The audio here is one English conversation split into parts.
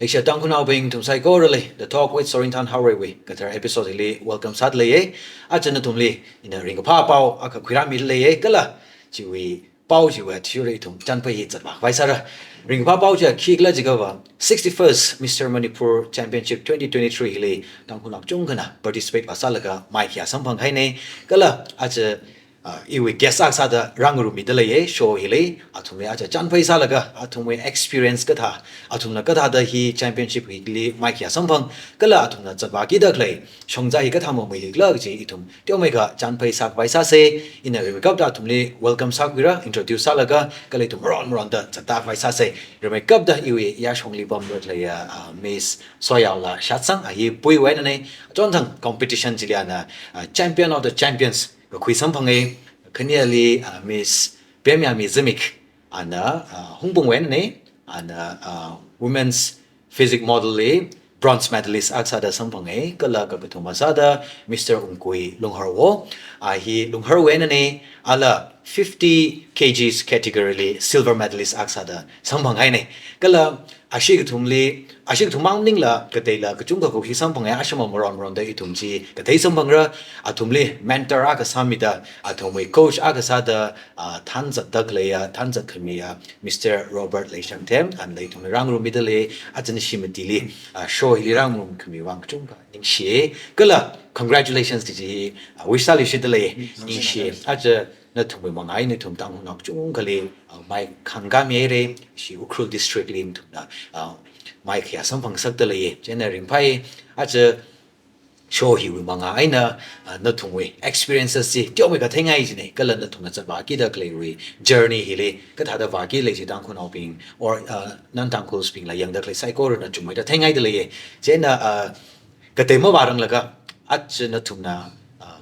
Leisha Duncan being to psychorally, the talk with Sorintan Howry, Qatar episode li welcome sadly, Ajanatumi in a ring of pao, Akakwirami lay, Gala, Jiwi, Pao, you were Turi to Janpa hits at Vaisara. Ring Pao, Kig Lajigova, 61st Mr Manipur Championship 2023 li, Duncan Jungana, participate Pasalaga, Mike Yasampang Haine, Gala, Aja. Iwi guess ada ranguru midalay show hili atume aja janpai salaga atume experience kata atumna kata da hi championship hili maikia sampang kala atumna jabaki da klei shongja hi kata mo mai lag ji itum tyo mega janpai sak baisa se in a makeup da atumle welcome sakira introduce salaga kala itum ron da jata baisa se makeup da iwi ya shongli bom klei miss soyala shatsang hi pui wen ne jontang competition jiliana champion of the champions kui sampangay kanyali Miss Pemya Mizimik ana Hongbongwen ne ana women's physics model bronze medalist aksada sampangay kala kapitumasada Mr Ungkui Lungharwo hi Lungharwen ne ala 50 kgs category silver medalist aksada sampangay ne kala ashik thumang la katela kachungka ko hisam pangya ashama moron da itumji katei sampangra atumle mentor aga samida atumwe coach aga sada thanza dagleya thanza khmiya Mr Robert Leishangtem and leitum rangru midale ajani shimatili show hilirang khmi wang chungka ningshe kala congratulations ji wishali shidale ningshe aja na thumwe mangai ne thum tang nak chung kali mai khanga mere shi ukrul district lim thumna mai khia sampang sakta le generating pai aja show hi manga aina na thumwe experiences ji tyo ka thengai ji ne kala na thumna chaba ki da clay journey hi le ka tha da wa ki le ji tang khun ping or nan tang khul speak la yang da clay psycho na chumai da thengai de le jena ka te mo barang laga aja na thumna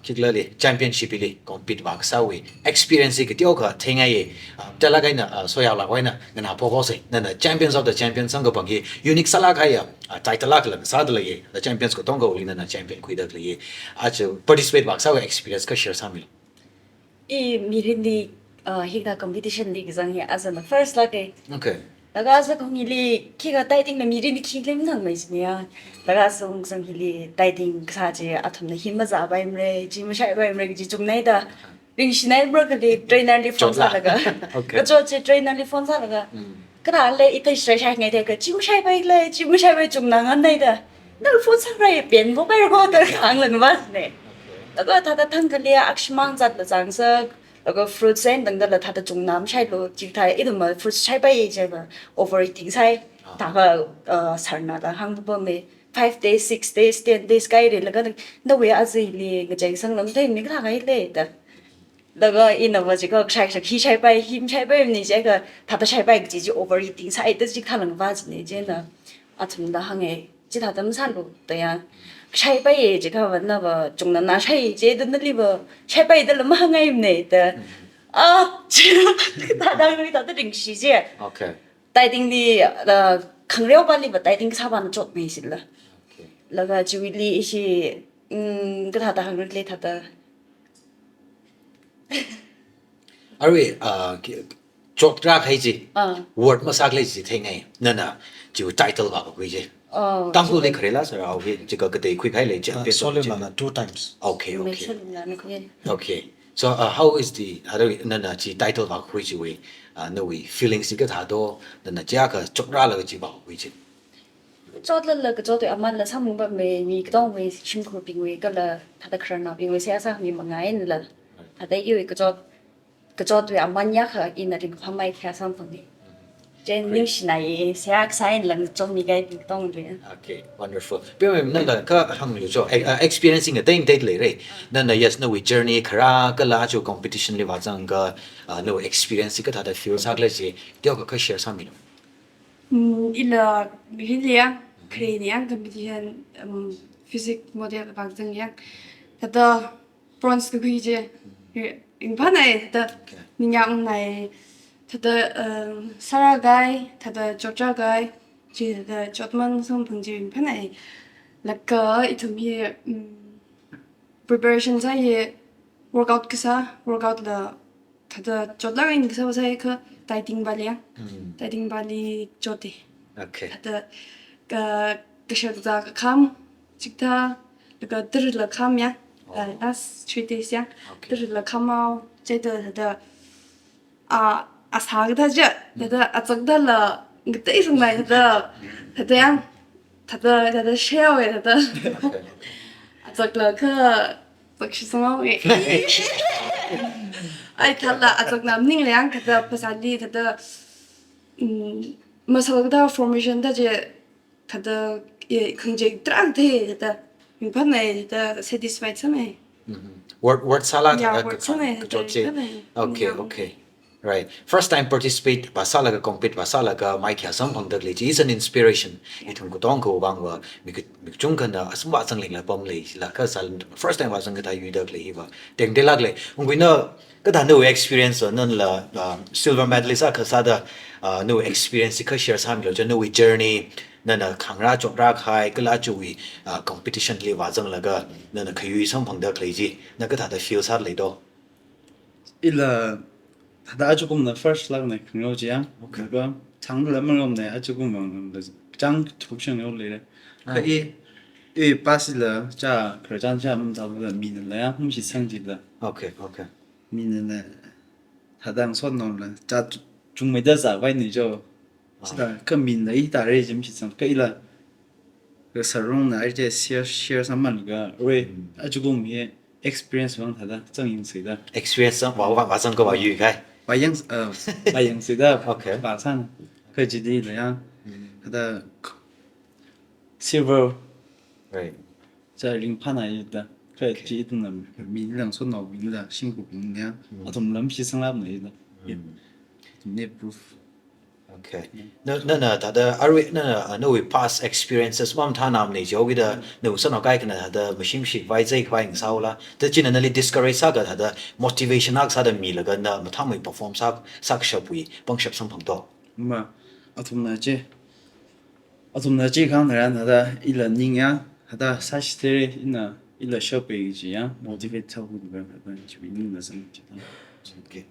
Kigla championship li compete bak sawi experience ki tyoka thengai talagai na soya la waina na poko se na champions of the champions sang bangi unique sala khaya title la sadle ye the champions ko tongo li na champion kuidak li ach participate bak sawi experience ka share samil mirindi higda competition li gizang ya as the first like okay daga sa kong hili kiga dieting na mirindi kilim nang mai siya daga sa kong sang hili dieting sa je atom na himma za ba imre jim sha ba imre ji chung nai da ring shinai bro ka li trainer li phone sa daga ka cho che trainer li phone sa daga ka da le itai sha sha ngai de ka jim sha ba le jim sha ba chung nang an nai da na phone sa ra bien bo ba ro da khang lan ba ne daga ta da thang ka le akshmang zat da jang saแล้วfruit เส้น等等了它的中南菜路就它一种嘛 fruit 菜呗这个 overeating 菜大个产那的hàng bữa mấy 5 days 6 days 10 days cái đấy là cái nó về ăn gì thì cái chạy sang lắm thế mình cái thằng ấy đấy đóแล้วก็อินว่าจะก็ใช้ขี้ใช้ไปหิมใช้ไปนี่这个它的ใช้ไป就 overeating 菜但是它能发展的这呢啊从的行业这它怎么产路对呀ใช้ไปจะเขาว่านะว่าจงนั้นนะใช้เจดนั่นเลยว่าใช้ไปแต่ละมั่งไงเนี่ยแต่จิตาดังเลยตาตึงสิเจโอเคแต่ดิ้งดีขังเรียวบ้านเลยว่าแต่ดิ้งชาวบ้านจดไม่สิละแล้วก็ชีวิตลีสิก็ท่าตาขังเลยท่าตาอะไรจดรักให้จีword มาสักเลยจีเท่ไงนั่นน่ะ就 title 吧คุยจี当初你可以拉是啊，这个得开开来讲，别说 2 times. Okay. Okay. So how is the那只 title 吧回去为那位 feelings 是个太多，那这个做拉了个就吧回去。做了个做对阿妈了，他们把没当为辛苦并为个了，他的客人那并为现在没忙爱了，他的有一个做对阿妈呀和因那这个旁边开上房的。这纽西兰也下个赛能做米个运动的。Okay, wonderful. 比如那个个行有做experiencing 个等来嘞，那 yes 那位 journey 可拉个拉就 competition 里话讲个那位 experience 个他的 feel 啥个些，第二个可 share 上面了。一了一两可以两 competition physics model 吧这样，他的 bronze 可以接，因为那的你样来。他的살아가이他的조자가이 지다 조만 성분지 편에 like 이tum이 preparation 사이에 workout 그사 workout 라他的조다가 있는 그사 그 다이팅 발이야 다이팅 발이 조대 Okay.他的 cái sự ra cái khám chúng ta cái từ là khám nhá last 3 days nhá từ là khám mau chế độ thật sáng cái chứ thật chắc đó là cái tây sang này thật nhá thật share thật chắc là cái chắc sao vậy ai thật là chắc là mình liền thật personally thật mà sau đó formation đó chứ thật không chỉ trắng thế thật mình phát này thật satisfied sao này Word salad Yeah, word salad. Okay, okay. Right. First time participate basala ka compete basala ka mai kya sam phang dak le is an inspiration. Ithum ko tong ko bang wa mi chung kan da asma chang ling la pom le la ka sal first time wa sang ka yu dak le hi ba. Teng de lag le ung na ka da no experience nan la silver medalist ka sa da no experience ka share sam lo no journey na khang ra chok ra khai ka la chu wi competition le wa jang la ga na khayu sam phang dak le ji na ka da feel sa le do. 일라 다다 아주 공나 first lag này không 지야 그거 장르 레몬 없네 아주 공은 장 독션 요리래 그이 이 바실라 자 그장 참 잡는 미는래야 혹시 상지다 Okay, okay. 미는래 다당 손놈래 자 중매다 자와이니죠 진짜 그 민의 다래 좀 시선 그이라 그 서롱나 이제 share 삼만가 왜 아주 공이 experience bằng thật đó trong những sự đó Experience wa sang ko wa yu kai. bài những sự đó Okay. bà sang cái gì đi là thật đó silver Right.在零判来的cái chỉ từng là mình đang xuất nấu mình là辛苦mình nha ở trong lâm sĩ sang làm này đó nè proof Okay. Na ta da arwi na no we past experiences mom tha nam nei jo gi da no sa no kai kana da machine shi vai zai khwai ng sao la ta chin na li discourage sa ga da motivation ak sa da mi la ga na ma tha mai perform sa shapui pang shap sam phang to. mà ở trong này chỉ khang là thật đó ít là nhìn nha thật đó sai sự là ít là shop cái gì á motivate theo cái cái chỉ mình là xong chỉ đó Okay.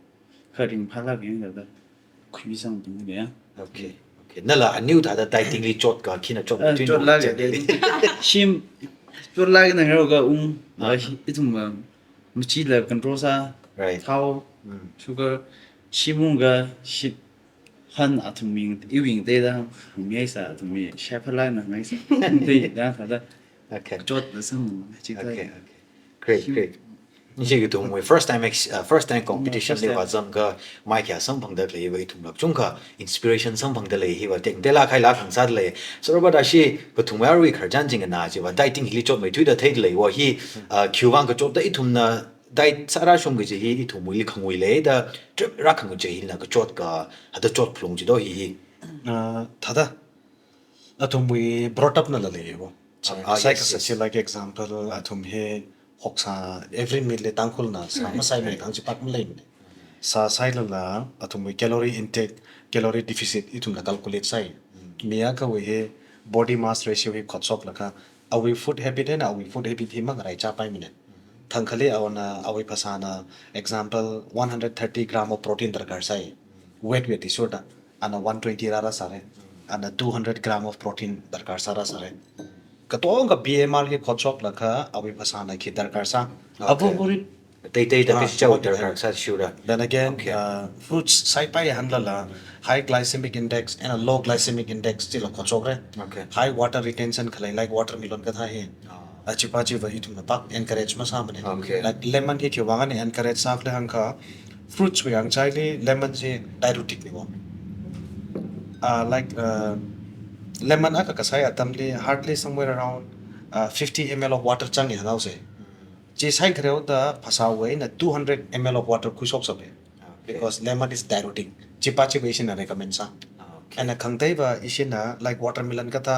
khởi điểm phát là cái đó quý sang đúng cái á Okay. Okay. Na la anu ta da dai ting li chot ka kina chot between chốt lại cái sim chốt lại cái này rồi cái ít mà một chỉ là control sa Right. thao sugar sim cái sim han ở trong mình yêu mình đây là mình sa trong mình chef lại là mình sa đây đó thật đó Okay. chốt là xong chỉ Okay. cái Okay. Great, great. Ni ji tung we first time competition first le time. wa zam ga mai kya sam phang da le we tung lak chung ka inspiration sam phang da le hi wa teng de la khai la khang sa le so ba da shi ko tung wa ri khar jan jing na ji wa dai ting hi chot mai thui da thei le wa hi kyuwang ka chot da itum na dai sara shom ge ji hi itum wi li khang wi le da trip ra khang je hi na ka chot ka ha da chot phlong ji do hi 다다 아톰이 brought up na lalego yes, like yes. like example atom he hoksa every meal le tangkol na sa masai me tang chipak mlei sa sai la atom calorie intake calorie deficit itum na calculate sai mia ka we he body mass ratio he khotsop laka awi food habit and awi food habit hi mag rai cha pai minute thangkhale awna awi pasana example 130 gram of protein darkar sai weight isoda ana 120 rara sare ana 200 gram of protein darkar sara sare katong ka BMR ke khotchok lakha awi pasana ki darkar sa abu buri dai dai da Ah, ke chau what da the ka hell? sa shura. then again Okay. fruits sai pai handla high glycemic index and a low glycemic index still khotchok re Okay. high water retention khalai like watermelon ka tha he achipachi va itum na pak encourage ma sa mane Okay. like lemon hi thyo wanga ne encourage sa khle hangka fruits we ang chaili lemon se diuretic ni wo like lemon aka kasai atamli hardly somewhere around 50 ml of water changi hanau se chi sai khreu da phasa we na 200 ml of water khusok sabe because lemon is diuretic chipa chi we na recommend sa and a khangtai ba isina like watermelon kata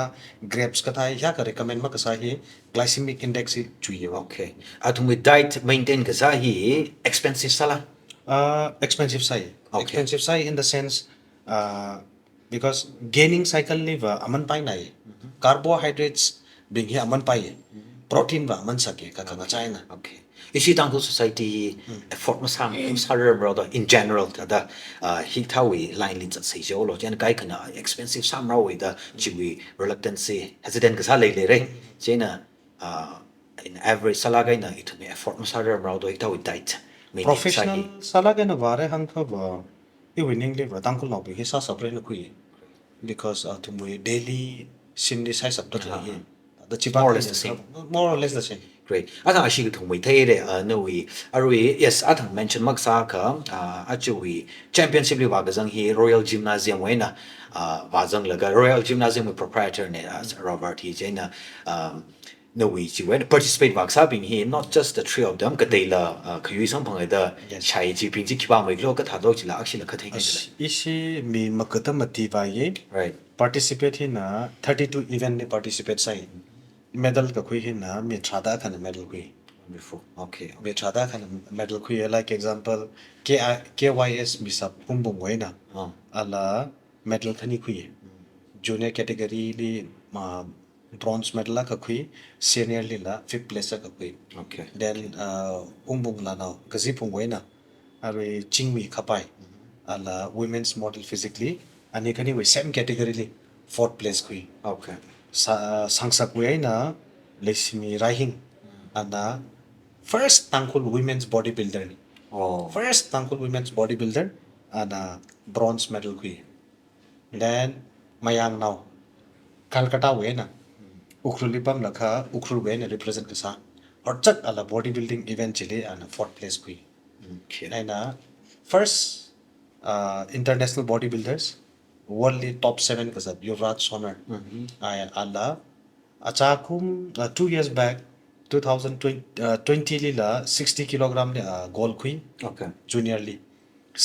grapes kata ya ka recommend ma kasa hi glycemic index hi chui wa Okay. Atung with diet maintain ka sa hi expensive sala. expensive sai Okay. expensive sai in the sense because gaining cycle ni va aman pai nai carbohydrates being hi aman pai protein va aman sake ka ka china Okay. Ishi tangku society effort masang sarer brother in general tada hi thawi line lin chat sei jo lo chen kai kana expensive sam raw with the chiwi reluctancy hesitant ka sa le le re chena in average salaga na it me effort masarer raw do itawi diet professional sala gana vare hang kha ba I winning le tangkul no bi sa sapre na kui because to my daily sim ni sai sap ta the chipa More or less the same. More or less the same. Great. Ata ashi thong mai thei de no we arui yes ata mention maksa ka achu championship li wa gazang hi Royal Gymnasium we na wa zang la Royal Gymnasium with proprietor ne Robert hi jaina no we chi when participate wa sa bing hi not just the three of them ka dei la khui sang phang da chai ji ping ji kiba mai lo ka tha do chi la akshi la ka thei ka Isi mi makata mati ba ye right participate hi na 32 event ni participate sai medal ka khui hi na mi thada kan medal khui wonderful okay mi thada kan medal khui like example KYS mi sap bum we na ala medal khani khui junior category li bronze medal la ka khui senior li la fifth place ka khui okay then bum la na kazi pung we na are chingmi khapai ala women's model physically ani kani we same category li fourth place khui okay sangsak we na lesmi rahing ana first tangkul women's bodybuilder ni oh first tangkul women's bodybuilder ana bronze medal khui then mayang now Calcutta we na ukrulipam lakha ukru we na represent ka sa horchak ala bodybuilding event chile ana fourth place khui okay and first international bodybuilders worldly top 7 kasab Yuvraj Sonner ay ala achakum 2 years back 2020 lila 60 kilogram le gold khui okay junior li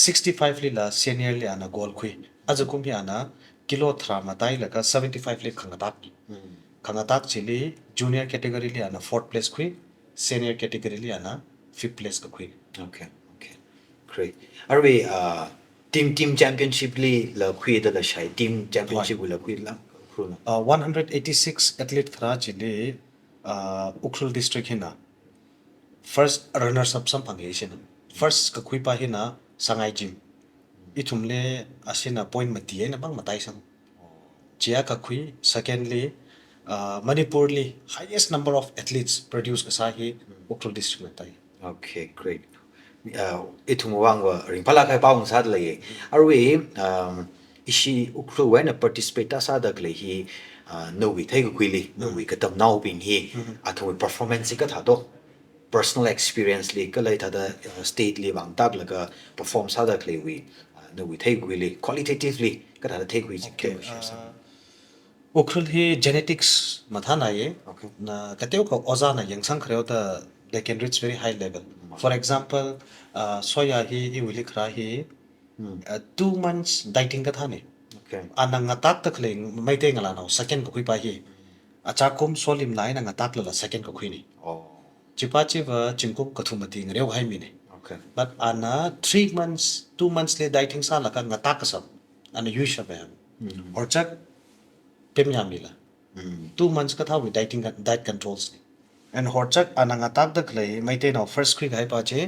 65 lila senior li ana gold khui ajakum hi ana kilo thra matai laka 75 le khangatak chili junior category li ana fourth place khui senior category li ana fifth place ka khui okay okay great are we team championship li la khui da la shai team championship la khui la khru na 186 athlete khara chile Ukhrul district hina first runners up sam phange sin first ka khui pa hina sangai gym ithumle asina point mati na bang matai sang chia ka khui secondly Manipur li highest number of athletes produced ka sa hi Ukhrul district matai okay great itung wang wa ring pala kai paung sa le are we ishi ukru when participate sa da le hi no we thai ko kwili no we ka tam now bing hi athu performance ka tha do personal experience li ka lai tha da state li wang tak la ka perform sa da le we no we thai ko kwili qualitatively ka tha da thai ko ji ke Ukhrul hi genetics mathana ye okay na kateu ko oza na yangsang khreo da they can reach very high level for example soya hi I will khra hi 2 months dieting ka thane okay anang ngatak tak le mai te ngala no second ko khui pa hi achakum solim lai na ngatak la second ko khui ni oh chipa chiwa chingkum ka thumati ngreu hai mi ne okay but ana 3 months 2 months le dieting sa la ka ngatak ka sab ana yu shabe or chak pem yamila 2 months ka tha with dieting diet controls and horchak ananga tak dak lei maite no first quick hai pa che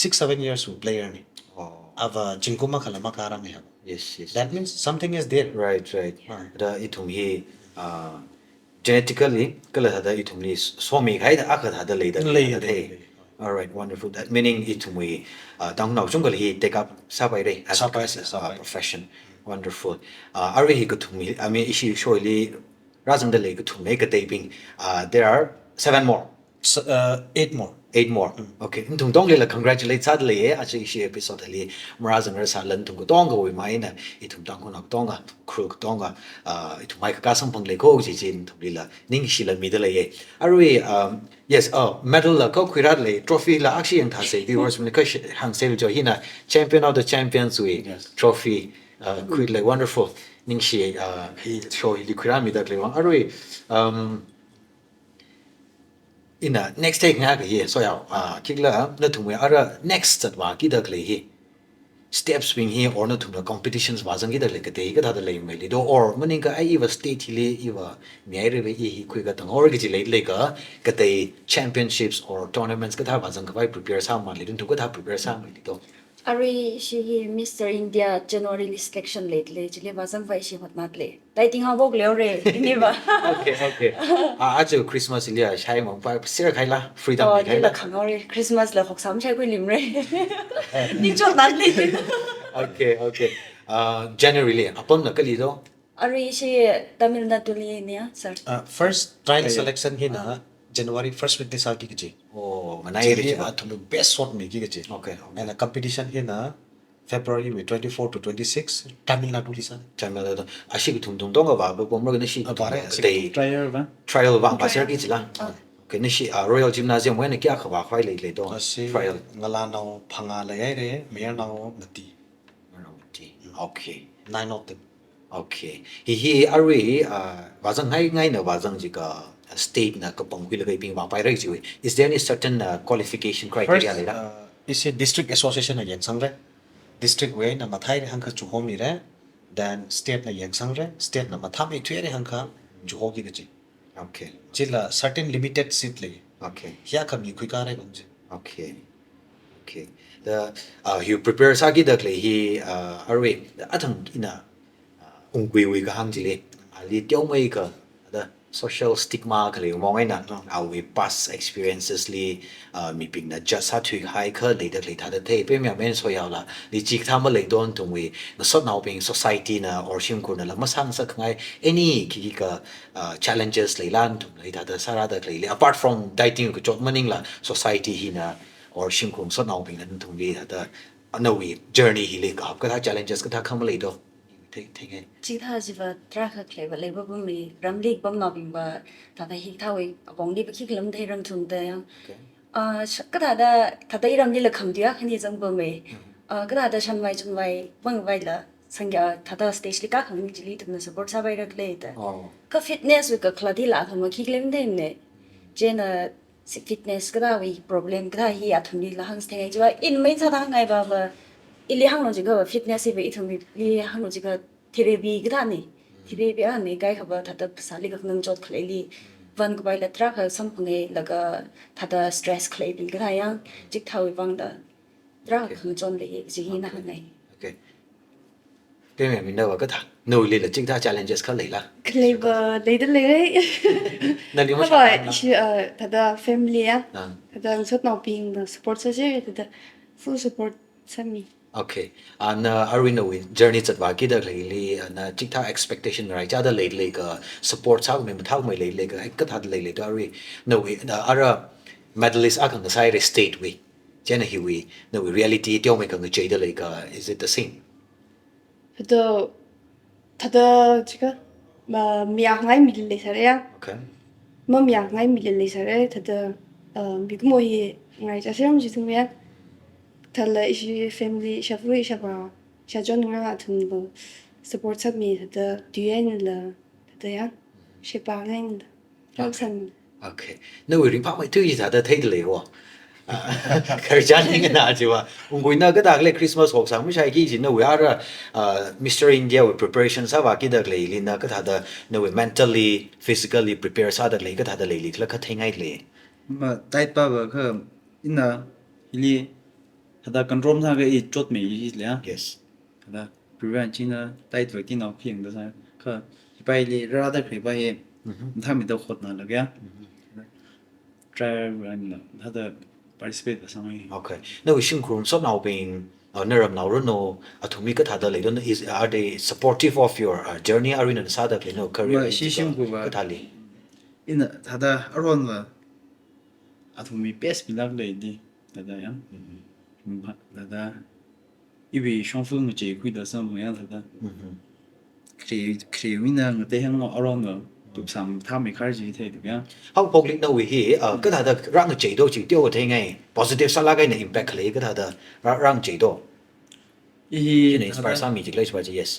6-7 years old player ni oh ava chingkuma khala makara me yes yes that means something is there right da itum hi genetically kala da itum ni so mi khai da akha da le da Lei da da, the lei. all right wonderful that meaning itum wi dang nau chung kala hi take up sabai re as Sabai, a sabai. profession wonderful are hi ko thumi I mean ishi surely razam da le ko thume ka taping there are 7 more 8 more 8 more okay tung dong le la congratulate sad le achi ishi episode le marazang ra sa lan tung ko dong go wi mai na itum dang ko nak dong ga khru ko dong ga itum mai ka sam pang le ko ji jin tum le la ning shi la mi de le ye arwe yes medal la ko khwirat le trophy la aksi yang tha se the was when ka hang se jo hina champion of the champions we Yes. trophy khwit le wonderful ning shi he show hi khwirat mi da le arwe in a next take nga ga ye so ya kigla na thumwe ara next at wa ki da kle hi steps being here or not to the competitions wasn't get like the ga da le me do or maning ka ai wa state hile iwa me re be hi khu ga tang or ga ji le ka ka te championships or tournaments ka da wasn't ka prepare sa ma le dun to ka da prepare sa me do Ari she Mr India January selection lately chile wasam vai she hot not le dieting ha bok le re ini ba okay ajo Christmas ilia shai mong pa sir khai la freedom oh khai ye la la khang ore Christmas la hok sam chai ko lim re ni chot not le okay generally upon na kali do Ari she Tamil Nadu le niya sir First trial selection hi na January 1st week sa ki ji. oh manai Ai re ri ba atum best shot me ki ji. okay And a competition hi na February with 24 to 26 Tamil Nadu li sa. Tamil Nadu ashi tum tum dong ba ba mo ga shi Bare, te trial ba trial ba ba sir ki ji la okay ni shi Royal Gymnasium when kya khwa khwai le do Kasi trial ngala na phanga la yai re me na ngati. okay 9 of them. okay hi ari wazang ngai na wazang ji ka state na ka pong pila kai ping ba pai rai ji is there any certain qualification First, criteria le da is a district association again sang re. District way na mathai re hangka chu homi re. Then state na yang sang re. State na matham e thwe re hangka chu ho ki ji. okay Chila certain limited seat le. okay Hia kam ni khui ka re gong ji. okay okay the you prepare sa gi da kle hi arwe athang ina ungwi wi ka hang ji le ali tyong mai ka the social stigma kle mo ngai na we past experiences li mi ping na just ha thui hai kha le da le tha da te pe mya men so yaw la li ji tha ma le don tung we na sot now being society na or shim ko na la ma sang sa khngai any ki ka challenges le lan tum le da sara da le apart from dieting ko chot maning la society hi na or shim ko sot now being na tung we da no we journey hi le ka ka challenges ka tha kham le do thing chi tha ji ba tra kha khle ba le ba bum mi ram lik bam na bing ba ta da hi tha we bong li ba ki klam thai ram thun da ya ka ta da iram li la kham dia khani jang ba me ka da chan wai chun wai bang wai la sangya ta da stage li ka kham ji li tum na support sa bai rak le da oh ka fitness we ka khladi la thum ki klem de ne je na fitness ka da we problem ka da hi a thum li la hang stay ji ba in mai cha da ngai ba ba ili hang lo ji ga fitness be ithum li hang lo ji ga therapy ga da ni therapy a ne gai kha ba tha da sa li ga nang jot khle li van ga bai la tra kha sam phang e la ga tha da stress khle bi ga da yang jik thawi wang da tra kha jon le ji hi na nai okay pe me min da wa ka tha no le la jing tha challenges kha le la khle ba le de le na li ma ba shi ta da family ya ah ta da sot no ping da support sa je ta da full support sa mi okay and arwin no journey chat wa ki da le le na jing tha expectation rai cha da le ka support sa me thak mai le ka ka tha le da arwi no we ara medalist a kan sai state we jena hi we no reality tyo me kan ge da le ka is it the same ta da jiga ma miya ngai mi le sa ya okay ma miya ngai mi le sa re ta da bi mo hi ngai cha sem ji tum ya ta la shi family sha fu sha ba sha jon nga thun bo support sa mi ta da duen la ta da ya she ba ngai la san okay no we ring pa mai tu ji da thai de le wo khar jan ning na ji wa ungui na ga da le Christmas hok sang mi sai ki ji no we are Mr India with preparation sa wa ki da le li na ka tha da no we mentally physically prepare sa da le ka tha da le li kla ka thai ngai le ma tai pa ba kha ina ili hada control sa ga i chot me yi le ya yes hada prevent china tai twa ti no phing da sa kha pai li ra da khri ba ye tha mi da khot na la ya try and hada participate da sa mai okay no we shin krum so now being naram now no athumi ka tha da le don is are they supportive of your journey are in sa da le no career Ma shi shim ku ba ka tha le ina hada aron ba athumi best bilak le di da ya da ibi shong fu ngi ji kui da sa mo ya da create na te hang aron no tu sam tha mi khar ji the ya how public no we here ka tha da rang che do chi tyo thai ngai positive sa la ga ne impact le ka tha da rang che do i ne inspire sa mi ji le chwa ji yes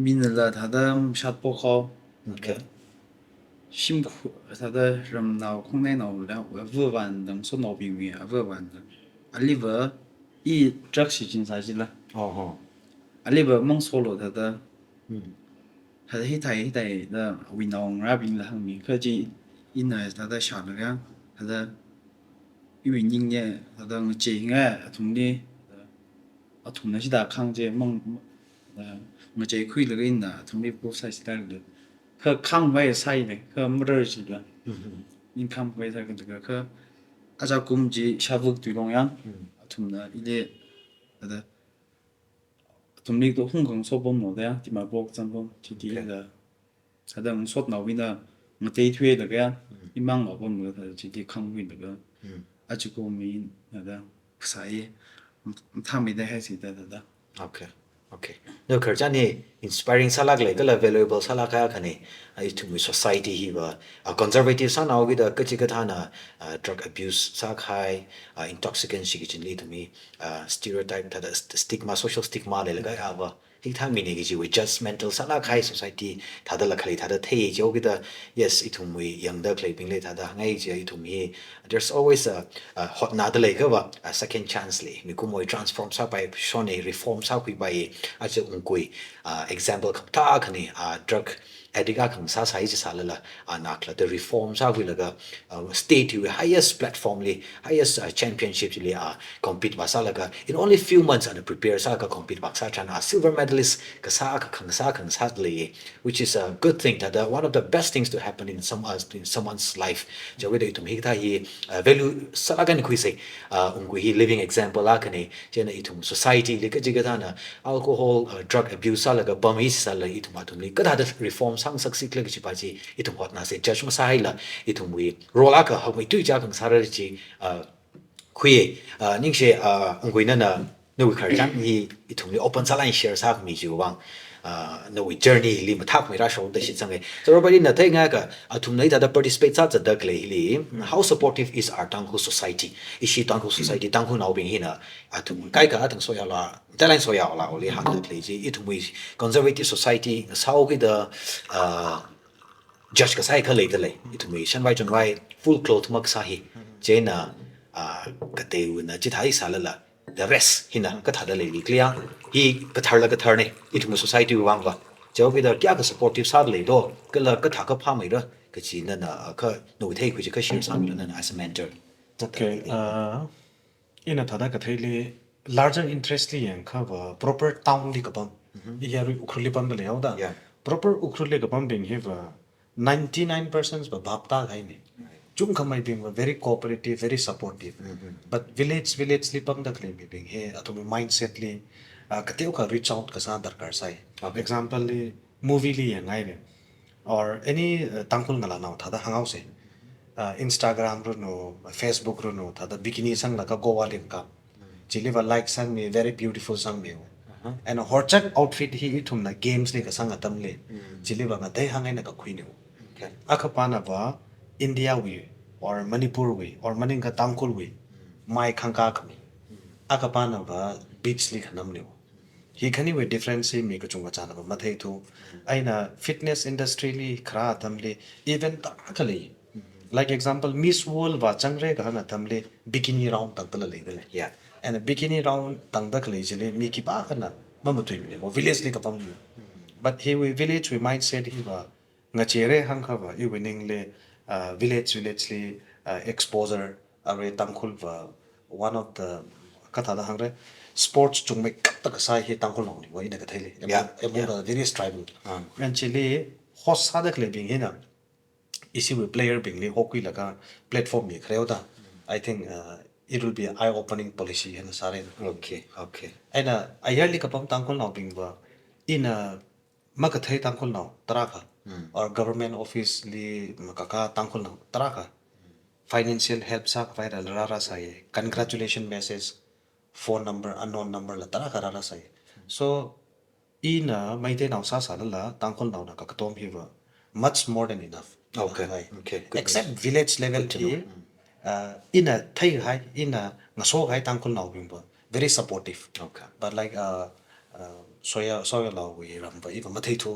min la da da shat po kho okay 심他的人脑空内脑了，我不玩能说脑病院，我玩的，啊，你不이 drug 진사실라 어 알리버 멍 솔로 다다 음 다 히타이 다 위나옹 라빙 라 항미 그지 이나 다다 샤르가 다다 유인닝예 다다 징아 동리 동네 시다 강제 멍 제 쿠이르가 있나 동리 부사시달데 그 강외 사이네 그 무르지라 인컴 회사 그 아자 꿈지 샤북 뒤롱양 tumna ile ada tumlik to hung kong so bom no da ti ma bok chang bom ti ti da ada ng sot na wina ng te thwe da ga imang ma bom da ti ti khang win da ga a chu ko mi da sai tham mi da ha si da okay okay no kharjani inspiring salak le kala valuable salaka khane ai to my society hi ba a conservative sa na wi da kachi ka thana drug abuse sa khai intoxicant shi gi li to me stereotype ta da stigma social stigma le ga ya ba hi tha mi ne gi ji we judgmental sala khai society ta da la khali ta da thei jo gi da yes it to me young da clay ping le ta da ngai ji it to me there's always a hot na da le ga ba a second chance le mi ku moi transform sa by shone reform sa kui by a che ungkui example kham ta khani drug adiga kham sa sai ji salala anakla the reform sa wi laga state you highest platform le highest championship le compete ba salaga in only few months and prepare sa ka compete ba sa chana silver medalist ka sa ka khang sa le which is a good thing that one of the best things to happen in someone's life jo we de tum hi ta hi value salaga ni kui se ungui hi living example la kane jena itum society le ka jiga dana alcohol drug abuse salaga bami sala itum atum ni kada da reform sang saksik le chi pa ji itum hot na se judge ma sai la itum wi rola ka ha wi tu ja kang sara ji khuye ning she ungui na no wi khar jang hi itum ni open sala share sa mi ji wang no we journey li ma thak mi ra show da shi chang so everybody na thai nga ka atum nei da participate sa da kle li how supportive is our tanghu society ishi tanghu society tanghu nau bing hina atum kai ka tang so ya la talent so ya la li han da kle ji itum we conservative society sao ki da judge ka sai ka le da le itum we shan wai chon wai full cloth mak sa hi je na ka te u na chi thai sa la the rest hina ka thada le clear hi ka tharla ka tharne itum society wang ba jo bi da kya ka supportive sa le do ka la ka tha ka pha mai ra ka chi na na ka no thei ku ji ka share sa mi na as a mentor Okay, ina thada ka thele larger interest li yang kha ba proper town li ka bam ya ru ukhli bam le yaw Yeah. proper ukhli ka bam bing he ba 99% ba bap ta gai ni chung khamai bing ba very cooperative very supportive but village li bam da claim bing he atum mindset li kateu ka reach out ka sa darkar sai example li movie li yang ai ne or any tangkul ngala naw thada hangau se Instagram ro no Facebook ro no thada bikini sang la ka goa lim ka chili va like sang me very beautiful sang me and a horchak outfit hi thum na games le ka sang atam le chili va ma dai hangai na ka khui ne akapa na ba India we or Manipur we or maninga tangkul we mai khangka khami akapa na ba beach li khanam ne hi khani we difference me ko chunga chana ba mathai thu aina fitness industry li khra atam le event ta khali like example Miss World wa changre ga na tamle bikini round tak tala le yeah and a bikini round tang dak le jele mi ki ba kana mama tu le mo village le ka pam but he we village we mindset hi ba nga chere hang kha ba I winning le village le exposure are tangkhul ba one of the katha da hang re sports chung me kat ka sai hi tangkhul no ni wa ina ka thele among the various tribal and chile host sa dak le bing hina isi we player bing le hockey laga platform me khreuda I think it will be an eye opening policy and sare okay and I yearly kapam tangkol now bing ba in a makathai tangkol now taraka or government office li makaka tangkol now taraka financial help sa viral rara sai congratulation message phone number unknown number la taraka rara sai so in a maite now sa sa la tangkol now na kakatom hiwa much more than enough okay good except village level to in a thai high in a ngaso high tangkul now bimba very supportive okay but like soya law we ram ba even mathai thu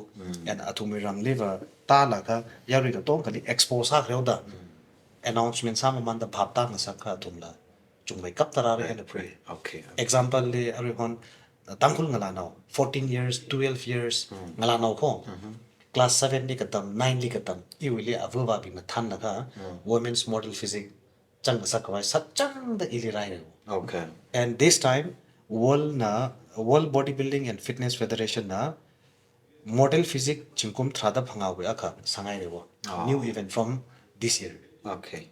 and atumi ram liver ta la ka yari ka tong kali expose ha reuda announcement sa man da bhap ta na sakha tumla chung mai kap tara re pre Okay. example le ari hon tangkul ngala now 14 years 12 years ngala now ko class 7 ni katam 9 li katam I will avo ba bi na than na ka women's model physics chang sa ka sat chang da ili rai re Okay. and this time world bodybuilding and fitness federation na model physics chingkum thada phanga we aka sangai re wo new event from this year Okay.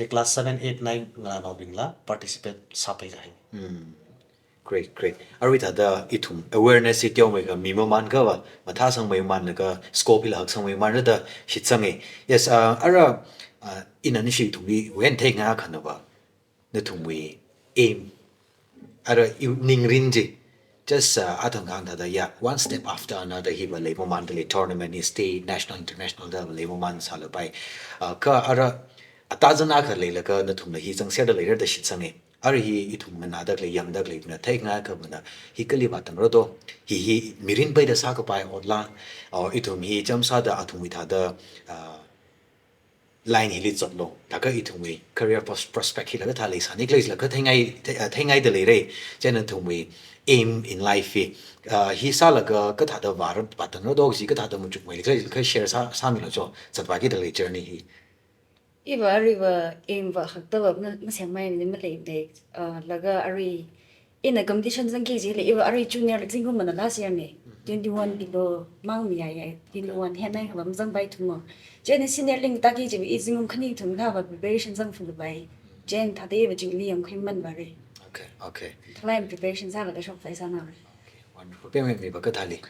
the class 7 8 9 ngala no bingla participate sapai ga Great, great. Ari tada itum awareness it yom mega mimo man ka ba matha sang mai man ka scope ila hak sang mai man da shit sang yes ara in an shi to we when take nga kan ba na tum we aim ara ning rin ji just atang kang da ya one step after another he will label man the tournament is state national international da label man sala bai ka ara atazana ka le ka na tum hi sang sia da le da shit sang ari hi itum na da le yam da le na thai nga ka na hi kali ba tang ro do hi mirin bai da sa ka pai odla itum hi cham sa da atum wi tha da line hi li chot lo ta ka itum wi career prospect hi la ka tha le sa ni klei la ka thai ngai da le re chen tum wi aim in life hi sa la ka tha da war ba tang ro do si ka tha da mu chuk mai le ka share sa mi lo cho chat ba ki da le journey hi iba ari ba aim ba hakta ba ma sem mai ni ma le de laga ari in a competition sang ki ji le iba ari junior le jing ma na last year ne 21 kilo mang mi ya 21 he nai ba jang bai thu mo jen senior ling ta ki ji i jing khani thum na ba preparation sang fu bai jen tha de ba jing li yam khim man ba re okay okay thlai preparation sa la ka shop sai sa na re wonderful pe me ba ka tha le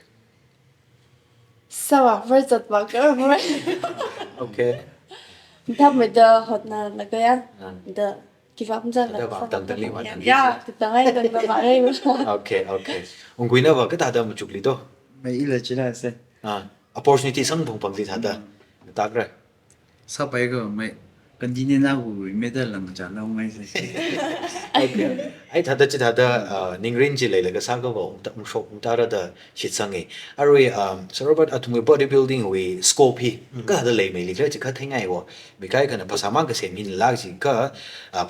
sawa versat ba ka mo okay thap me da hot na la ka ya da give up ja Da ba tang tang li wa tang ya ta ngai da ba re okay okay ungui na ba ka ta da mu chukli to mai ila chila se opportunity sang phung pang li tha da ta gra sa pai go mai continue na wu me da lang cha na mai se okay ai tha da chi tha da ningrin ji le le ka sa go ba ung shop ung ta ra da shit sang e aroi so robert atum body building we scope hi ka da le me li ka chi ka thaingai wo bi kai kana phasa mang ka se min la ji ka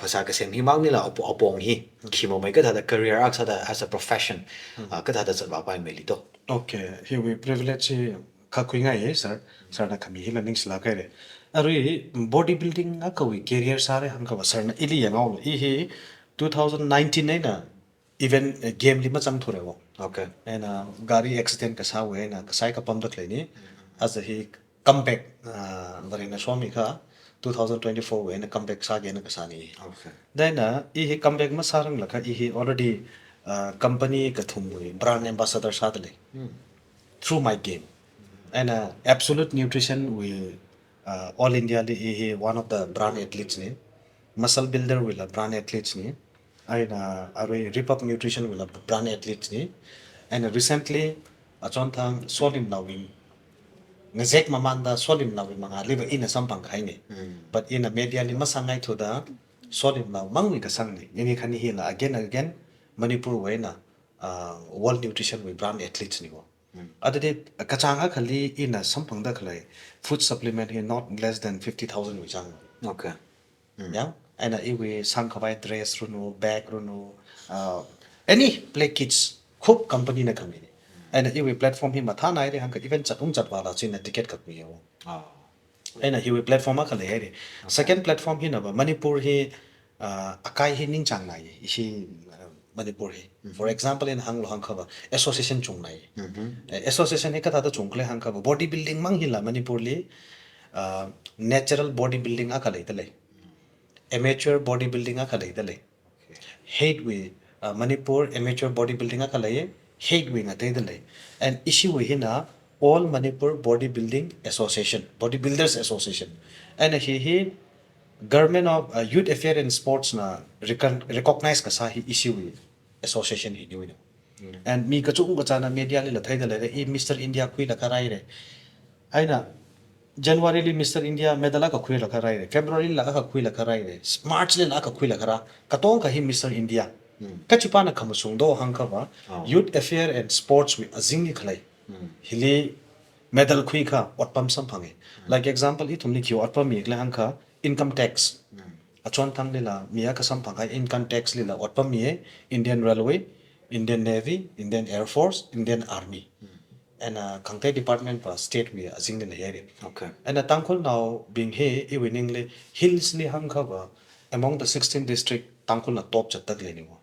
phasa ka se mi mang ni la opong hi khimo mai ka tha da career arc sa da as a profession ka tha da cha ba pai me li to okay here we privilege ka kui ngai sir na kami hila ning sla kai re ari bodybuilding a ka we career sare han ka sir na ili yang au hi 2019 nei na even game li ma chang thore wo okay and gari accident ka sa we na ka sai ka pam dak le ni as a he comeback bari na swami ka 2024 we na comeback sa ge na ka sa ni okay then he comeback ma sarang la ka he already company ka thum we brand ambassador sa le through my game and absolute nutrition we all india li he one of the brand athletes ni muscle builder will a brand athletes ni and rip up nutrition will a brand athletes ni and recently achon thang solim nawing ngazek mamanda solim nawi mga liba ina sampang khai ni but in a media li masangai to da solim naw mangwi ka sang ni ini khani hila again and again manipur way na world nutrition we brand athletes ni wo adade kachanga khali ina sampang da khlai food supplement here not less than 50000 we chang okay yeah and we sang khabai dress runo bag runo any play kits khub company na kami and we platform hi matha nai re hang even chatung chatwala chin ticket ka kuyo and we platform ka le re second platform hi na ba manipur hi akai hi ning chang nai isi manipur hi for example in hang lo hang khaba association chung nai association hi ka ta chung kle hang khaba body building mang hi la manipur li natural body building a ka le tale amateur body building a ka le tale hate we manipur amateur body building a ka le hate we nga te tale and issue we hina all manipur body building association bodybuilders association and he government of youth affair and sports na recognize ka sa hi issue we association hi ni and mi ka chung ka chana media le la thai da le e mr india kui la karai re aina January li Mr. India medal ka khui la kharai re February la ka khui la kharai re March le la ka khui la khara katong ka hi Mr. India ka chipana khamusung do hang ka ba youth affair and sports we azing ni khlai hili medal khui kha otpam sam phange like example hi thumni ki otpam mi kle hang kha income tax chuan thang lila mia ka sam phang hai income tax lila otpam mi Indian Railway, Indian Navy, Indian Air Force, Indian Army. And Kangte department pa state we asing the area. Okay. And tangkol now being he I winningly hills li hang cover among the 16 district tangkol na top chatak le ni mo.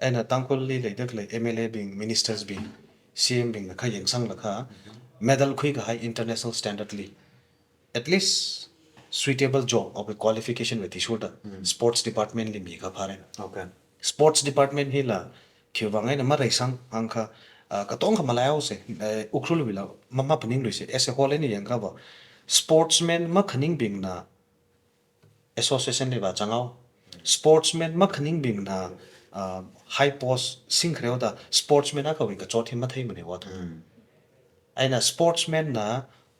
And tangkol li le dak le MLA being ministers being CM being na kha sang la kha medal khui ka high international standard li. At least suitable job of a qualification with issue the sports department li mi ka phare. Okay. Sports department hi la khiwangai na ma raisang angkha ka tong kha malayo se ukrul bila mama paning lui se as a whole ni yang ka ba sportsman ma khaning bing na association le ba changao sportsman ma khaning bing na high post sing khreo da sportsman a ka wi ka chot hi ma thai mane wa aina sportsman na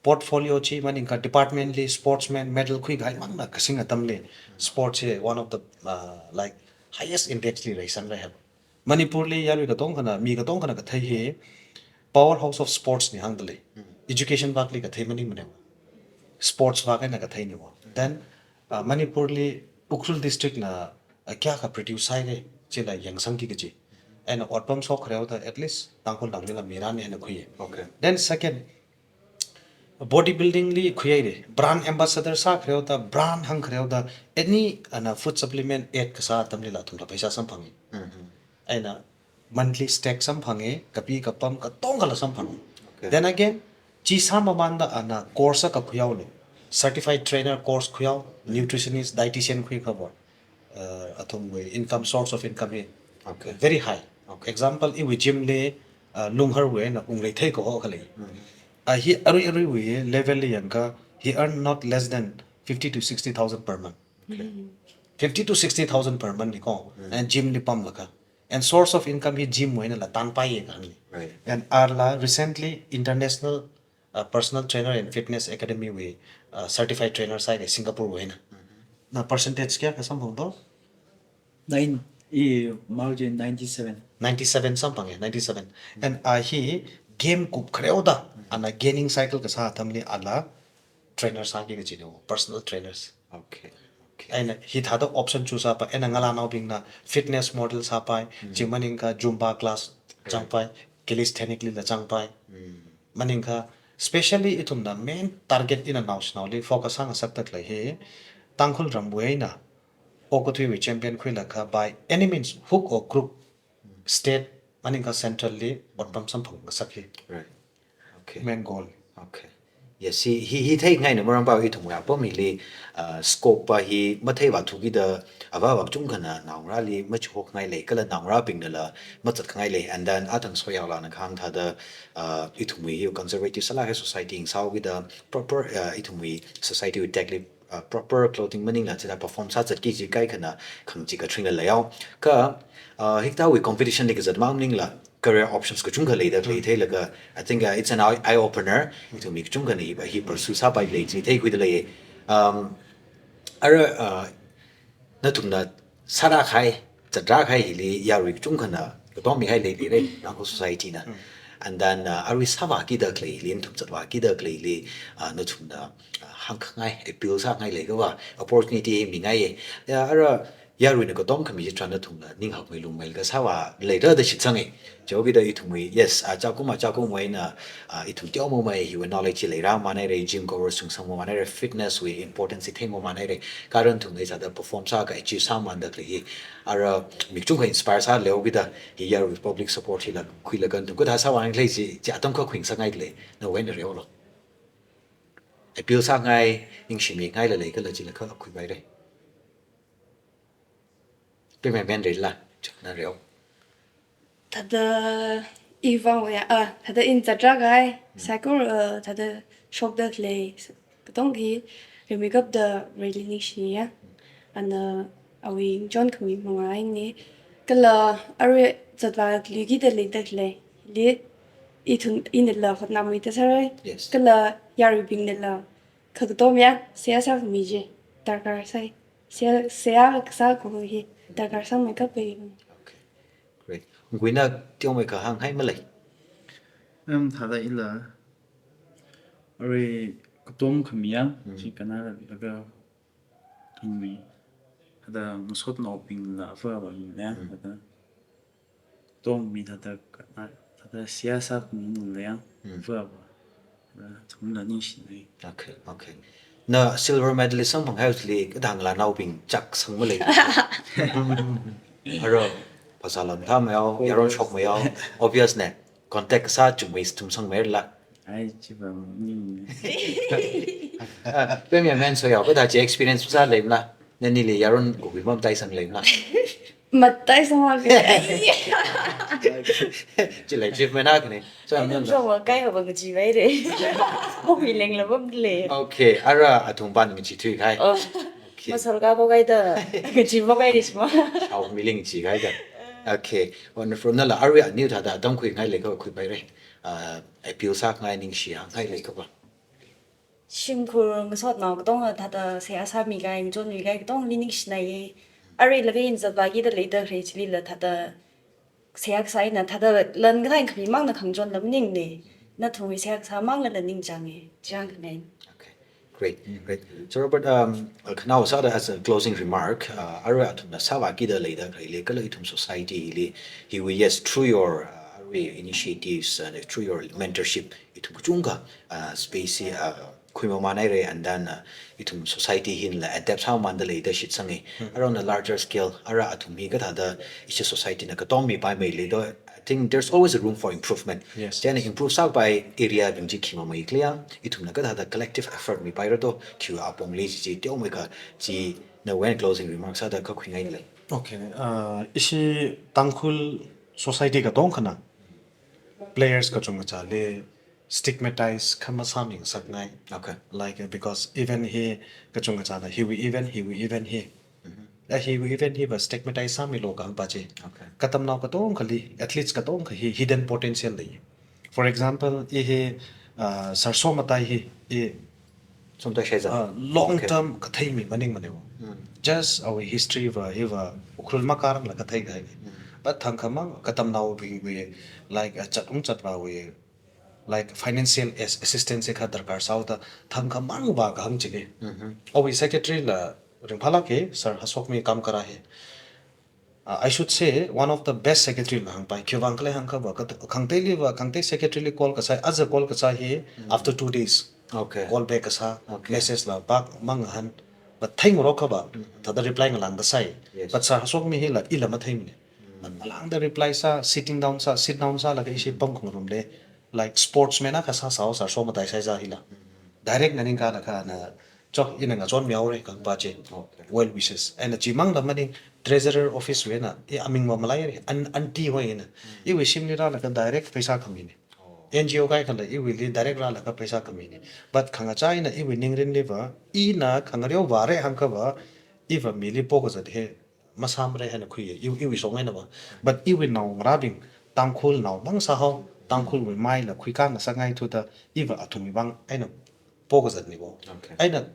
portfolio chi maning ka department li sportsman medal khui gai mang na kasing atam le sports is one of the like highest index li raisan ra have Manipur li yaru ka tong kana mi ka tong kana ka thai he powerhouse of sports ni hang dale education bak li ka thai mani mane sports wa ka na ka thai ni wa then Manipur li Ukhrul district na kya ka produce hai le chila yang sang ki ji and otpam sok khreo da at least tangkol dang la mira ne na khuye Okay. then second bodybuilding li khuyai re brand ambassador sa khreo da brand hang khreo da any ana food supplement ad ka sa tam li la thum la paisa sam phangi aina monthly stack sam phange kapi kapam ka tong kala sam phangi Okay. then again chi sa mamanda ana course ka khuyau le certified trainer course khuyau nutritionist dietitian khui khabar athum we income source of income he Okay. very high example I we gym le lunghar we na ung le thai ko ho khale he every we level le yanka he earn not less than 50 to 60,000 per month 50 to 60,000 per month ni ko and gym li pam laka and source of income he gym we na la tan pai ye kan Right. and arla recently international personal trainer and fitness academy we certified trainer side Singapore we na percentage kya ka sam do 9 e margin 97 97 something 97 and he game kup khreo da ana gaining cycle ka sa thamli ala trainers sa gi chino personal trainers Okay. Okay. and he had the option choose up and ngala now being na fitness model sa pai jimaning ka zumba class chang pai calisthenically la chang pai maning ka especially itum na main target in a nationally focus ang saktak lai he tangkhul rambuai na okothui we champion khoi lakha by any means hook or crook state maning ka centrally bottom sam phang sakhi Right. Okay. main goal Okay. Yes, he thai ngai na marang ba hi thong ya po mi li scope pa hi ma thai wa thu gi da ava wa chung kana naung ra li ma chu hok ngai le kala naung ra ping na la ma chat ngai le and then atang so ya la na khang tha da hi thum wi hi conservative sala society ing sau gi da proper hi thum wi society with tech proper clothing maning la cha perform sa chat ki ji kai khana khang chi ka thring la yaw ka hikta wi competition li ga zat mam ning la career options ko chunga leida play thai laga I think it's an eye opener to me chunga ni ba hi pursue sa bai le chi thai kuida le ara na tumna sara khai chadra khai li yari chunga na to mi hai le le na ko society na and then ari sawa ki da klei lin thum chatwa ki da klei li na tumna hang ngai appeal sa ngai le ga wa opportunity mi ngai ya ara yaru ne ko dom khami ji tran na thum na ning hak mai lung mai ga sawa later the shit sangai jo gi da I thum mai yes a cha ko mai na I thum tyo mo mai hi knowledge le ra ma nai re gym ko sung sang mo ma nai re fitness we importance thing mo ma nai re karan thum nei sa da perform sa ga chi sa man da kli ara mi chung ka inspire sa le gi da hi yaru public support hi la khui la gan thum ko da sa wa ngai ji ja tam ko khwing sa ngai le no wen re lo appeal sa ngai ing shi mi ngai le ga la ji la kha khui bai re tôi mẹ bên đấy là chắc là réo Tada Ivan we tada in the drag guy cycle tada shop that lay katong hi we make up the really niche ya and awi John kami mga ni kala are zatwa ligi de le that lay le itun in the love na mi ta sare Yes. kala yari bing de la katom ya sia sa mi je darkar sai sia sa ko hi darkar sa make up pe okay great quý na tiêu mày cả hàng hay mà lấy em thà là ila rồi tom khamiya chỉ kana là cái thùng mì hada musot no ping la fa ba mi ya hada tong mi hada siyasa min la ya fa ba hada chung la ni shi nei Okay, okay. Na silver medalist sang phang house li ka dang la nau ping chak sang ma le. Aro pasalam tha ma yao yaron shok ma yao obvious ne contact sa chung waste tum sang mer la. ai chi ba ni Pe mi men so yao ka da je experience sa le la. Ne ni le yaron ko bi mom tai sang le la. Mặt tay xong rồi Chỉ lấy trip mà na cái này. So am Trong một cái hợp bằng chỉ vậy đấy. Không bị lệnh là bấm lệ. Okay, ara atung ban ngi chi thui kai. Mà sau cái bao cái đó, cái chỉ bao cái đi mà. How milling chi kai ga. Okay, wonderful. Na la area new tha da dong khui ngai le ko khui bai re. Appeal sak ngai ning shi ang ngai le ko ba. Sim kurang sot nào cái là thật là sẽ sao mình cái cho mình cái linh linh này. Ở đây là cái in bagi đó lấy được thì chỉ là thật là sẽ sai là thật là lần cái này khi mang là khẳng chuẩn lắm ninh này. Nó thường bị sẽ sao mang là ninh chẳng ấy, chẳng cái này. Okay, great, great. So Robert, now as a closing remark, ara atum na sawa kida le da le kala itum society le he will yes through your initiatives and through your mentorship itum kuchunga space kuima manai re and then itum society hin la adapt how man the leadership sangi around a larger scale ara atum mi ga da is society na ka tom mi pai mai le do I think there's always a room for improvement. Yes. Then improve sa by area bing ji khima mai clear itum na ka da collective effort mi pai ro to q apong le ji te omai ka ji na when closing remarks ada ka khwingai le. Okay. Isi tangkul society ka tong khana players ka chung cha le stigmatize khama saming saknai. Okay. Like because even he ka chung cha he will even he will even he was stigmatize sami lo ka ba che. Okay. Katam naw ka tong khali athletes ka tong khi hidden potential le. For example, he sarso matai he Somta sheza. long term ka thai mi maning manewo. Just our history va eva ukrul makarang la ka thai gai. But thang khamang katam naw we like chat ba we like financial assistance ka darkar sauta thang khamang ba ka hang chige. Our secretary la ringphala ke sir hasok mi kam kara hai. I should say one of the best secretary la hang pai kyawangkle hang ka ba khangte li ba khangte secretary li call ka sai as a call ka sai he after 2 days. Okay. Call back sa message la bak manghan but thing ro ka ba tada reply ngalang da sai Yes. but sa hasok mi hila ila ma thing ne alang da reply sa sit down sa la ka isi pam khong rum le like sportsman ka sa so ma dai sai za hila direct naning ka la ka na chok ina nga chon miaw re ka ba che well wishes and a chimang da mani treasurer office we na e aming ma malai re anti ho ina e we sim ni ra la ka direct paisa khami ne NGO kai khala I will direct ra la ka paisa kami ni but khanga chai na I will ningrin liver I na khangaryo ware hangka ba iwa mili poko za he masam re hana khuye I will so na ba but I will now rabing tangkhul now bang sa ho tangkhul will mai la khui ka na sa ngai thu da iwa athumi bang aina poko za ni bo Okay. aina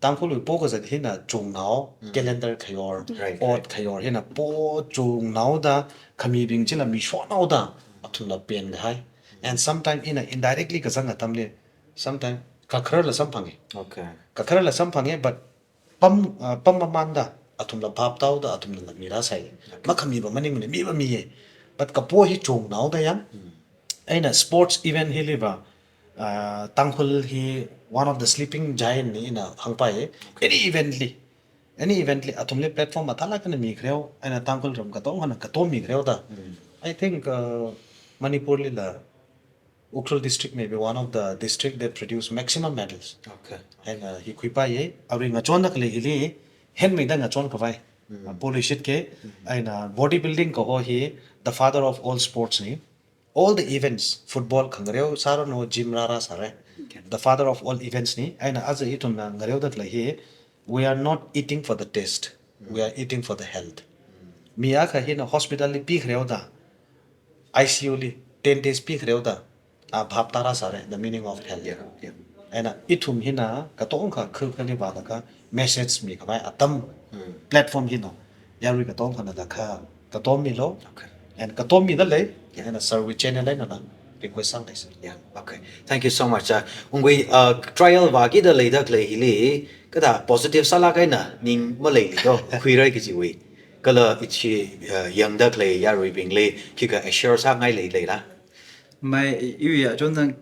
tangkhul will poko za he na chung now calendar khayor Right, or khayor he na po chung now da khami bing chila mi shwa now da athuna pen hai and sometime indirectly ka sanga tamle sometime kakhara la samphange Okay. kakhara la samphange but pam mamanda atum la bhap tau da atum la mira sai makhami ba maning mi ba mi ye but kapo hi chung nau da yang aina sports event hi liba tangkhul hi one of the sleeping giant ni na hangpai any evently atum le platform atala kana mi khreo aina tangkhul ram ka tong hana ka to mi khreo da I think Manipur li la Ukhrul district may be one of the district that produce maximum medals. Okay. And he kuipa ye awri ngachon da kle hili hen me da ngachon ka vai. Polish it ke and bodybuilding ko ho he the father of all sports ni. All the events football khangreo saro no gym rara sare. The father of all events ni and as a itum na ngareo da kle he we are not eating for the taste. We are eating for the health. Miya ka he na hospital li pi khreo da. ICU li 10 days pi khreo da. Bhap tara sare the meaning of health. Yeah. And itum hina katong ka khali ba ka message mi ka bai atam platform hino yari katong kana da ka katom mi lo Okay. and katom mi da le and a service channel na request sang this. Yeah, okay. Thank you so much. Ungui trial wagi da lei da klei hili kada positive sala kai na ning mo lei li do khuirai ki jiwi. Kala ichi yang da klei ya ri bing le ki ka assure sa ngai lei lei la. mai iwi a jon nang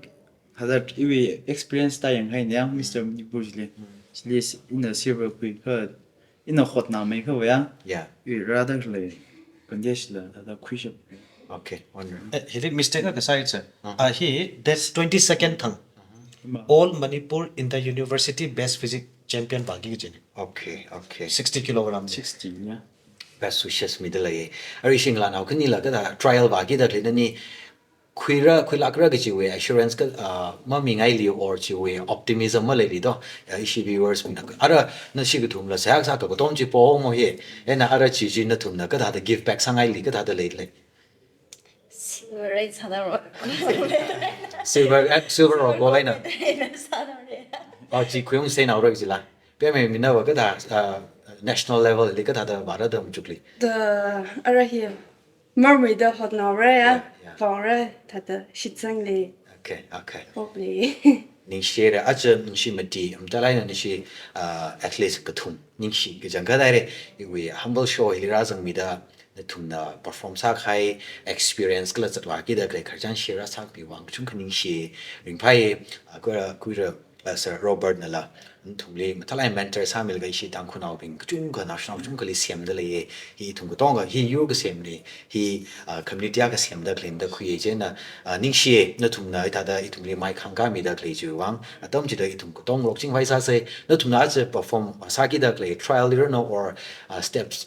hada iwi experience ta yang hai ne Mr Manipur le chili in a silver quick her in a hot na mai ka ya Yeah. iwi rather le condition la hada quick Okay. Wonder. He did mistake ka side sir. He that's 22nd thang. Ma. All Manipur in the university best physics champion bagi ki jene. Okay. Okay. 60 kilogram. 60 ya Best wishes mi de lei. Ari sing la nau kni la kada trial wagi da klei na ni khuila kra ki jiwi assurance ka ma mi ngai li or jiwi optimism ma lei li do. Ishi viewers mi na. Ara na shi ka thum la sa sa ka ko tom ji po mo he. Na ara chi ji na thum na ka da give back sang ai li ka da lei lei. Silver 사나로. Silver or gold na. 사나로. Chỉ khuyên xây nào rồi gì là bây giờ mình nói cái là national level thì cái là bảo đó một chút đi. The ara hi mermaid the hot now right Yeah, ya. yeah. Phong right that the shit sang le Okay, okay. probably. Ning share ra acha ning shi mati amta lai na shi athlete ka thum ning shi cái jang ka dai re we humble show hi ra jang mi da na thum na perform sa khai experience kala chatwa ki da kai kharjan share ra sak bi wang chung khaning shi ring phai ko ra Sir Robert nala thum le mathalai mentor sa mil ga shi tang khunau bing chung ka national chung ka li siam da le hi thum ko tong ga hi yu ga siam le hi community ga siam da claim da khuye je na ning shi na thum na ita da i thum le mai khang ga mi da kle ju wang atom ji da i thum ko tong lok ching vai sa se na thum na je perform sa ki da kle trial leader no or steps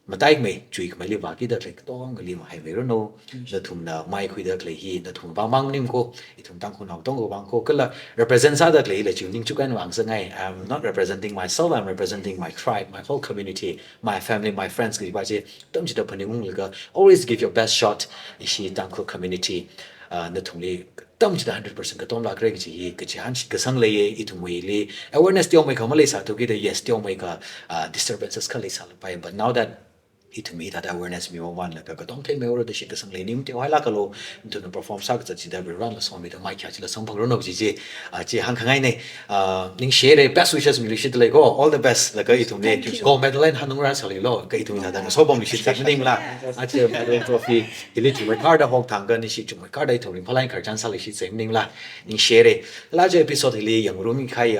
matai me chui mai li ba ki da kle tong ga li ma hai ve ro no na thum na mai khui da kle hi na thum ba mang nim ko i thum tang khunau tong go bang ko kala represent sa da kle le chu ning chu kan wang sa ngai I'm not representing myself, I'm representing my tribe, my whole community, my family, my friends ki ba je tom ji da phani mung ga always give your best shot ishi tang ko community na thum le tom ji da 100% ka tom la kre ki ji han ka sang le ye i thum we le awareness ti mai ka ma le sa to ki da yes ti mai ka disturbances ka le sa pa but now that to me that awareness mi one la ka dong the me oro de shit sang le nim te wai la ka lo into the perform sa ka chi da run la so mi da mai kya chi la sang phang ro no ji ji han khang ai ne ning share best wishes mi li shit le go all the best la ka I to me go medal and hanung ra sa li lo ka I to me da so bom mi shit sa ning la a che medal trophy ili chu mai card hok thang ga ni shi chu mai card ai to ring phalai khar chan sa li shit sa ning la ning share la je episode li yang ro mi khai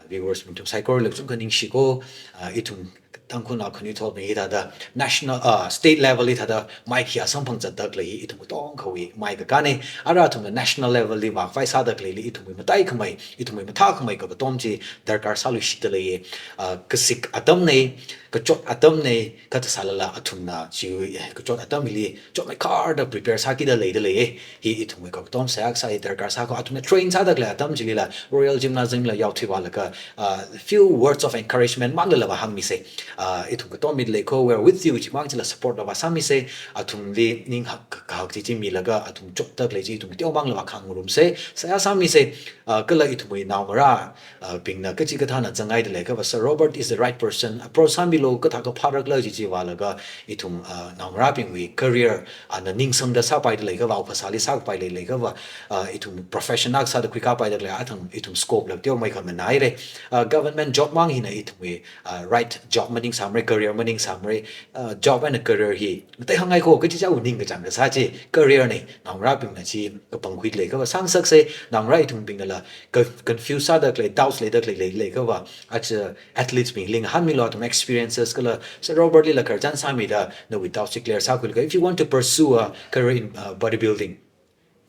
viewers mi to psycho le chung ka ning shi ko I to tangkuna khuni thol me ida da national state level ida da mai khia sampang chat dak lei itum tong khawi mai ka kane ara thum national level li wa fai sa dak lei li itum matai khmai itum matha khmai ka tom chi darkar salu shit lei kasik atam nei ka chot atam nei ka ta salala athum na chi ka chot atam li chot mai car da prepare sa ki da lei hi itum ka tom sa sa darkar sa ko atum train sa dak la atam chi la royal gymnasium la yaw thi wala ka few words of encouragement man la ba hang mi se itum ko mid le ko we're with you chi mang chila support la sami se atum li ning hak chi mi la ga atum chok tak le chi tum tio mang la khang rum se sa sami se kala itum i naw ra ping na ka chi ka thana changai de le ka Sir Robert is the right person approach sami lo ka tha ka pharak la chi wala ga itum naw ra ping we career an ning sam da sa pai de le ka wa phasali sa pai le ka wa itum professional sa da kwika pai de le atham itum scope la tio mai ka manai re government job mang hi na itum we right job maning samre career maning samre job and career hi tai hangai ko ka chi cha uning ka chang ka sa chi career nei nang ra ping na chi ka pang khwit le ka sang sak se nang ra itung ping la confuse sa da le doubts le da le ka wa ach athletes ping ling han mi lot of experiences ka la Sir Robert li la kar jan sa mi da no without clear sa kul ka if you want to pursue a career in bodybuilding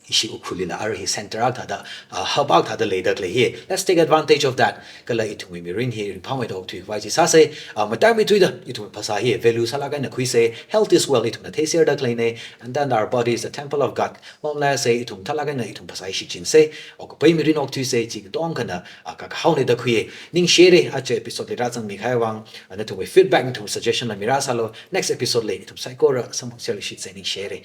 ishi ukhulila ar hi center out da habak da le hi let's take advantage of that kala itu mi rin hi phang dog tu wai ji sa se matai mi tu da itu phasa hi value sala ga na khui se health is well itu na theser da ne and then our body is the temple of God well la say itu thala ga na itu phasa shi chin se ok pai mi rin ok tu se ji dong kana ka hau ne da khui ning share a che episode ra chang mi khai wang na tu feedback to suggestion la mi ra salo next episode le itu psycho ra sam shi se ning share